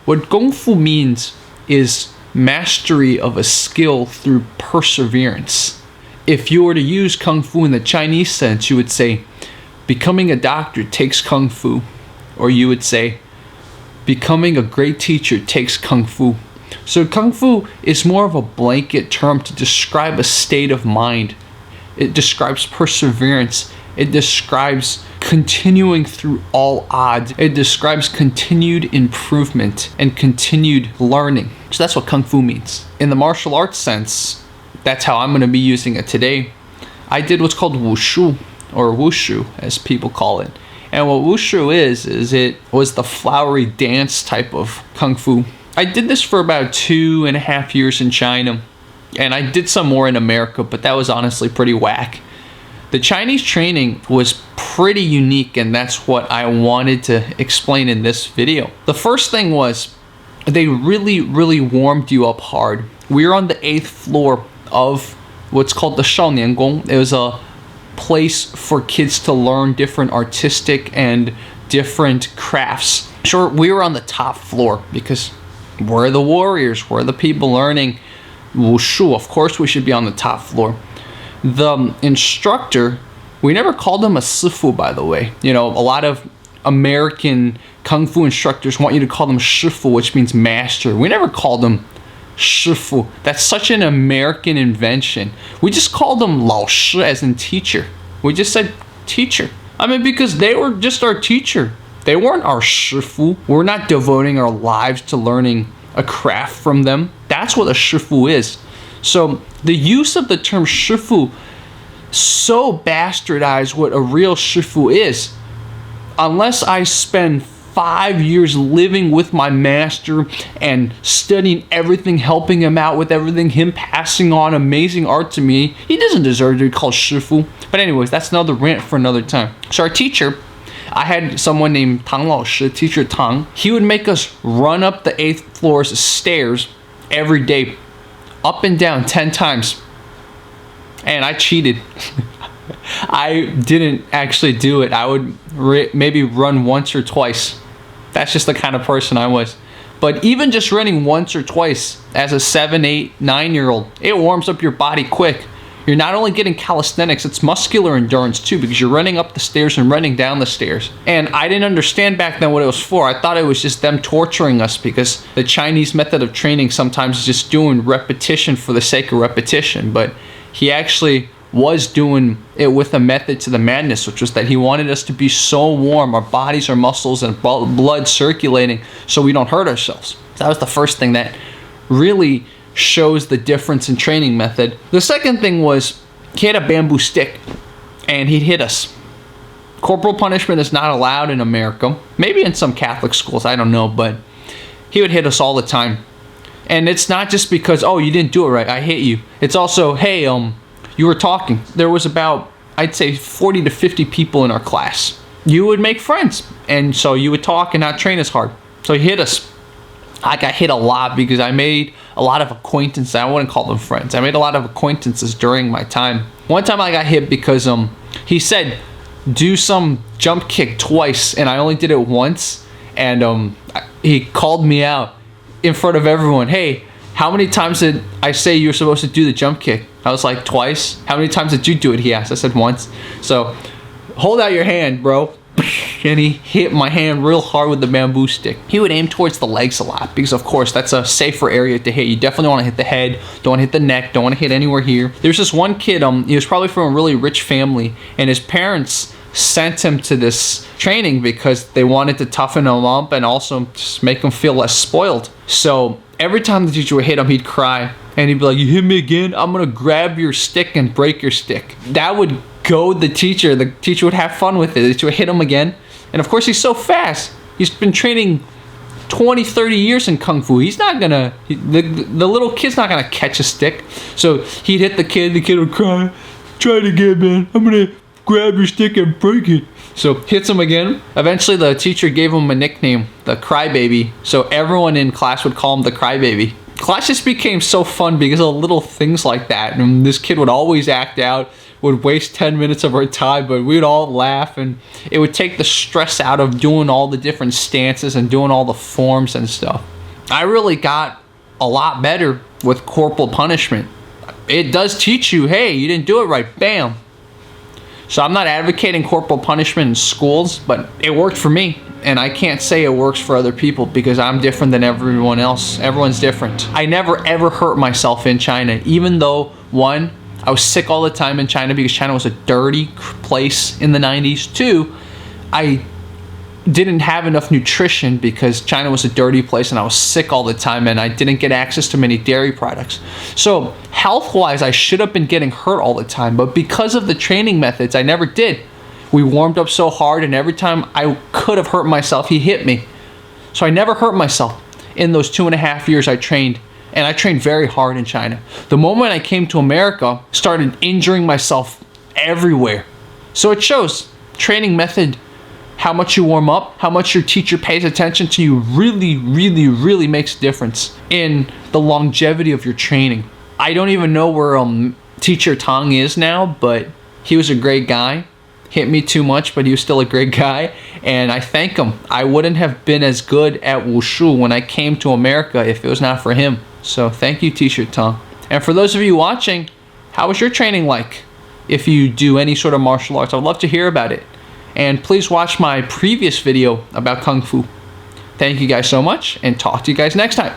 What Kung Fu means is mastery of a skill through perseverance. If you were to use Kung Fu in the Chinese sense, you would say, becoming a doctor takes Kung Fu. Or you would say, becoming a great teacher takes Kung Fu. So Kung Fu is more of a blanket term to describe a state of mind. It describes perseverance. It describes continuing through all odds. It describes continued improvement and continued learning. So that's what Kung Fu means. In the martial arts sense, that's how I'm going to be using it today. I did what's called Wushu, or Wushu as people call it. And what Wushu is it was the flowery dance type of Kung Fu. I did this for about 2.5 years in China. And I did some more in America, but that was honestly pretty whack. The Chinese training was pretty unique, and that's what I wanted to explain in this video. The first thing was they really, really warmed you up hard. We were on the 8th floor of what's called the Shaoniangong. It was a place for kids to learn different artistic and different crafts. Sure, we were on the top floor because we're the warriors. We're the people learning Wushu. Of course, we should be on the top floor. The instructor, we never called him a sifu, by the way. You know, a lot of American Kung Fu instructors want you to call them shifu, which means master. We never called them shifu. That's such an American invention. We just called them lao shi, as in teacher. We just said teacher. I mean, because they were just our teacher. They weren't our shifu. We're not devoting our lives to learning a craft from them. That's what a shifu is. So the use of the term shifu so bastardized what a real shifu is. Unless I spend 5 years living with my master and studying everything, helping him out with everything, him passing on amazing art to me, he doesn't deserve to be called shifu. But anyways, that's another rant for another time. So our teacher, I had someone named Tang Lao Shi, teacher Tang. He would make us run up the 8th floor's stairs every day, up and down 10 times. And I cheated. I didn't actually do it. I would maybe run once or twice. That's just the kind of person I was. But even just running once or twice as a 7, 8, 9-year-old, it warms up your body quick. You're not only getting calisthenics, it's muscular endurance too, because you're running up the stairs and running down the stairs. And I didn't understand back then what it was for. I thought it was just them torturing us, because the Chinese method of training sometimes is just doing repetition for the sake of repetition. But he actually was doing it with a method to the madness, which was that he wanted us to be so warm, our bodies, our muscles, and blood circulating, so we don't hurt ourselves. That was the first thing that really shows the difference in training method. The second thing was he had a bamboo stick and he'd hit us. Corporal punishment is not allowed in America. Maybe in some Catholic schools, I don't know, but he would hit us all the time. And it's not just because, oh, you didn't do it right, I hit you. It's also, hey, you were talking. There was about, I'd say 40 to 50 people in our class. You would make friends, and so you would talk and not train as hard. So he hit us. I got hit a lot because I made a lot of acquaintances. I wouldn't call them friends. I made a lot of acquaintances during my time. One time I got hit because he said, do some jump kick twice, and I only did it once. And he called me out in front of everyone. Hey, how many times did I say you were supposed to do the jump kick? I was like, twice. How many times did you do it? He asked. I said once. So hold out your hand, bro. And he hit my hand real hard with the bamboo stick. He would aim towards the legs a lot because, of course, that's a safer area to hit. You definitely want to hit the head, don't want to hit the neck, don't want to hit anywhere here. There's this one kid, he was probably from a really rich family, and his parents sent him to this training because they wanted to toughen him up and also just make him feel less spoiled. So every time the teacher would hit him, he'd cry. And he'd be like, you hit me again? I'm going to grab your stick and break your stick. That would goad the teacher. The teacher would have fun with it. The teacher would hit him again. And of course, he's so fast. He's been training 20, 30 years in Kung Fu. He's not going to, the little kid's not going to catch a stick. So he'd hit the kid would cry. Try it again, man. I'm going to grab your stick and break it. So hits him again. Eventually, the teacher gave him a nickname, the Crybaby. So everyone in class would call him the Crybaby. Class just became so fun because of little things like that. And this kid would always act out, would waste 10 minutes of our time, but we'd all laugh, and it would take the stress out of doing all the different stances and doing all the forms and stuff. I really got a lot better with corporal punishment. It does teach you, hey, you didn't do it right, bam. So I'm not advocating corporal punishment in schools, but it worked for me. And I can't say it works for other people because I'm different than everyone else. Everyone's different. I never ever hurt myself in China, even though, one, I was sick all the time in China because China was a dirty place in the 90s. Two, I didn't have enough nutrition because China was a dirty place and I was sick all the time and I didn't get access to many dairy products. So health-wise, I should have been getting hurt all the time, but because of the training methods, I never did. We warmed up so hard and every time I could have hurt myself, he hit me. So I never hurt myself in those 2.5 years I trained, and I trained very hard in China. The moment I came to America, started injuring myself everywhere. So it shows training method. How much you warm up, how much your teacher pays attention to you really, really, really makes a difference in the longevity of your training. I don't even know where Teacher Tong is now, but he was a great guy. Hit me too much, but he was still a great guy, and I thank him. I wouldn't have been as good at Wushu when I came to America if it was not for him. So thank you, Teacher Tong. And for those of you watching, how was your training like? If you do any sort of martial arts, I would love to hear about it. And please watch my previous video about Kung Fu. Thank you guys so much, and talk to you guys next time.